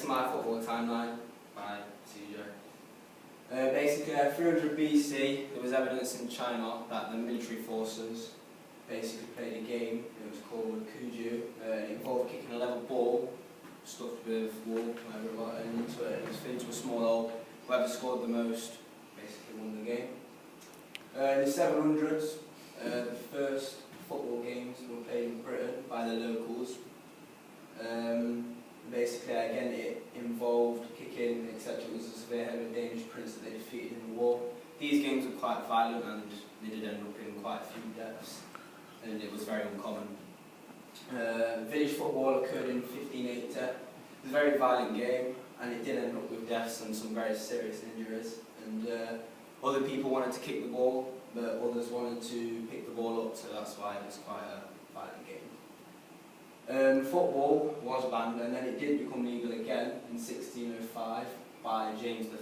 my football timeline by CJ. Basically, at 300 BC, there was evidence in China that the military forces basically played a game. It was called Kuju. It involved kicking a level ball stuffed with wool, whatever it was, and into it. It was fitted to a small hole. Whoever scored the most basically won the game. In the 700s, the first football games were played in Britain by the locals. Basically, again, it involved kicking, etc. It was a severe head of a Danish prince that they defeated in the war. These games were quite violent and they did end up in quite a few deaths, and it was very uncommon. Village football occurred in 1580. It was a very violent game, and it did end up with deaths and some very serious injuries. And other people wanted to kick the ball, but others wanted to pick the ball up, so that's why it was quite a violent game. Football was banned, and then it did become legal again in 1605 by James I.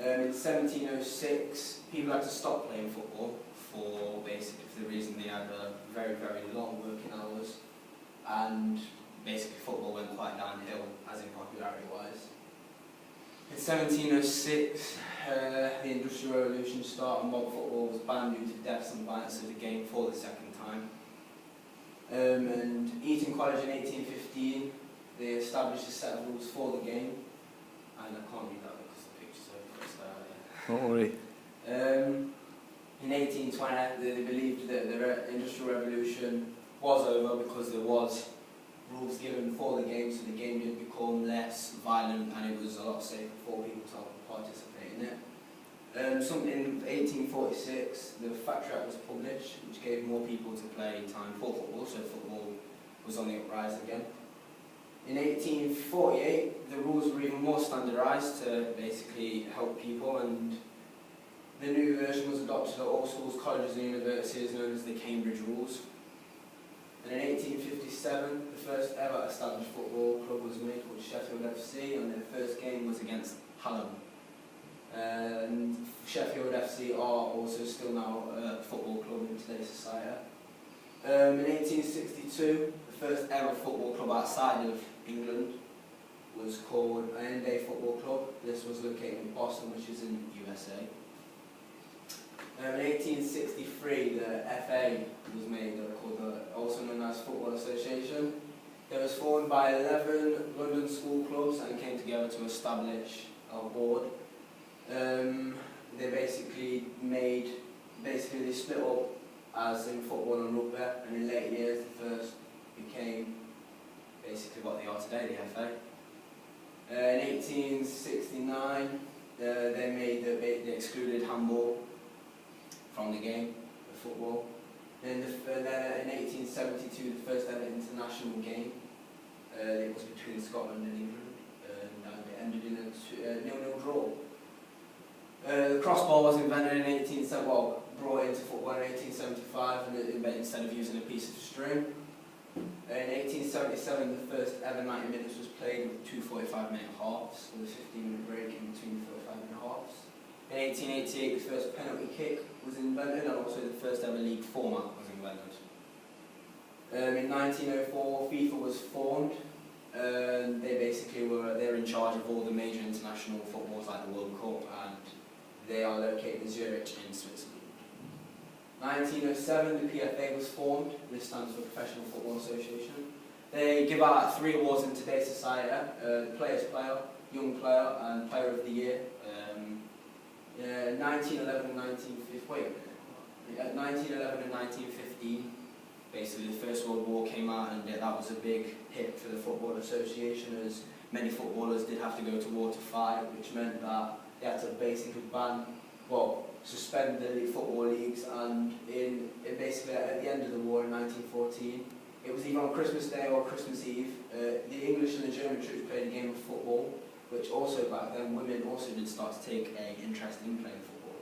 In 1706, people had to stop playing football for the reason they had very, very long working hours, and basically football went quite downhill, as in popularity-wise. In 1706, the Industrial Revolution started, and mob football was banned due to deaths and violence of the game for the second time. And Eton College in 1815, they established a set of rules for the game, and I can't read that because the picture's so close there. Don't worry. In 1820, they believed that the Industrial Revolution was over because there was rules given for the game, so the game did become less violent and it was a lot safer for people to participate in it. In 1846, the Factory Act was published, which gave more people to play time for football, so football was on the uprise again. In 1848, the rules were even more standardised to basically help people, and the new version was adopted at all schools, colleges and universities, known as the Cambridge Rules. And in 1857, the first ever established football club was made, called Sheffield FC, and their first game was against Hallam. And Sheffield FC are also still now a football club in today's society. In 1862, the first ever football club outside of England was called Day Football Club. This was located in Boston, which is in the USA. In 1863, the FA was made, also known as Football Association. It was formed by 11 London school clubs and came together to establish a board. They basically they split up as in football and rugby, and in later years the first became basically what they are today, the FA. In 1869, they excluded handball from the game of football. Then in 1872, the first ever international game. It was between Scotland and England, and it ended in a 0-0 draw. The crossbar was invented in brought into football in 1875, and instead of using a piece of string. In 1877, the first ever 90 minutes was played with two 45-minute halves, with a 15-minute break in between 45-minute halves. In 1888, the first penalty kick was invented, and also the first ever league format was invented. In 1904, FIFA was formed. They were in charge of all the major international footballs like the World Cup, and they are located in Zurich in Switzerland. 1907, the PFA was formed. This stands for Professional Football Association. They give out 3 awards in today's society: Player's Player, Young Player, and Player of the Year. 1911 and 1915, basically the First World War came out, and that was a big hit for the Football Association, as many footballers did have to go to war to fight, which meant that they had to basically suspend the football leagues, and basically at the end of the war in 1914, it was either on Christmas Day or Christmas Eve, the English and the German troops played a game of football, which also back then women also did start to take an interest in playing football.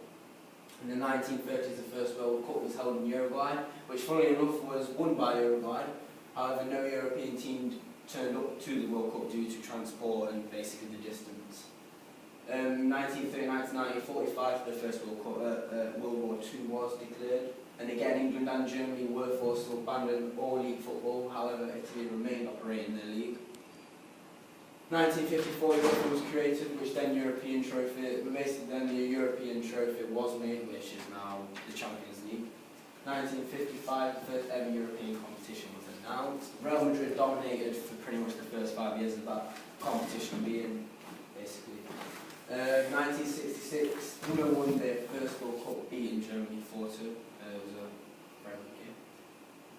In the 1930s, the first World Cup was held in Uruguay, which funnily enough was won by Uruguay. However, no European team turned up to the World Cup due to transport and basically the distance. 1939 to 1945, the first World War II was declared, and again England and Germany were forced to abandon all league football. However, Italy remained operating their league. 1954 Europa was created, which then European trophy, basically then the European trophy was made, which is now the Champions League. 1955, the first ever European competition was announced. Real Madrid dominated for pretty much the first 5 years of that competition being, basically. 1966, England won their first World Cup, beating Germany 4-2. It was a very good game.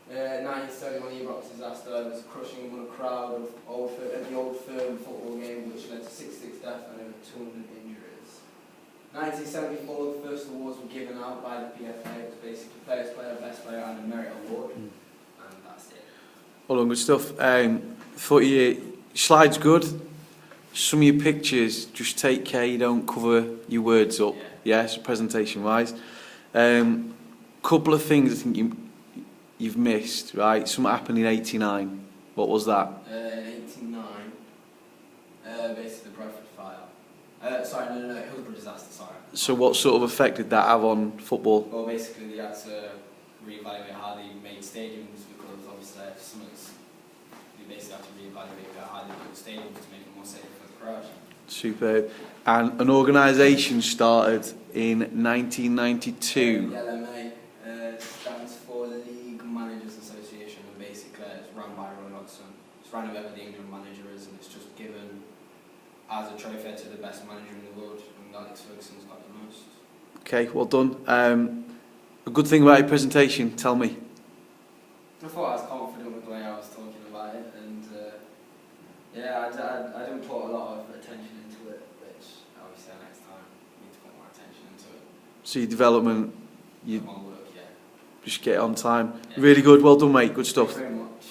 1971 Iraq disaster, it was crushing among a crowd of at the Old Firm football game, which led to 66 deaths and over 200 injuries. 1974, the first awards were given out by the PFA. It was basically Players' Player, Best Player and a Merit Award. And that's it. All on good stuff. Thought your slide's good. Some of your pictures, just take care you don't cover your words up. Yeah, so presentation wise. Couple of things I think you've missed, right? Something happened in '89. What was that? In '89, basically the Bradford fire. Sorry, no, Hillsborough disaster, sorry. So what sort of effect did that have on football? Well, basically they had to reevaluate how they made stadiums, because obviously they basically had to reevaluate how they built stadiums to make it more safe for the crowd. Superb. And an organisation started in 1992. The LMA stands for League Managers Association, and basically it's run by Roy Hodgson. It's run whoever the England manager is, and it's just given as a trophy to the best manager in the world, and Alex Ferguson's got the most. Okay, well done. A good thing about your presentation, tell me. I thought I was confident with the way I was talking about it, and yeah, I didn't put a lot of attention into it, which obviously next time I need to put more attention into it. So your development, you work, yeah. just get it on time. Yeah. Really good, well done mate, good stuff. Thank you very much.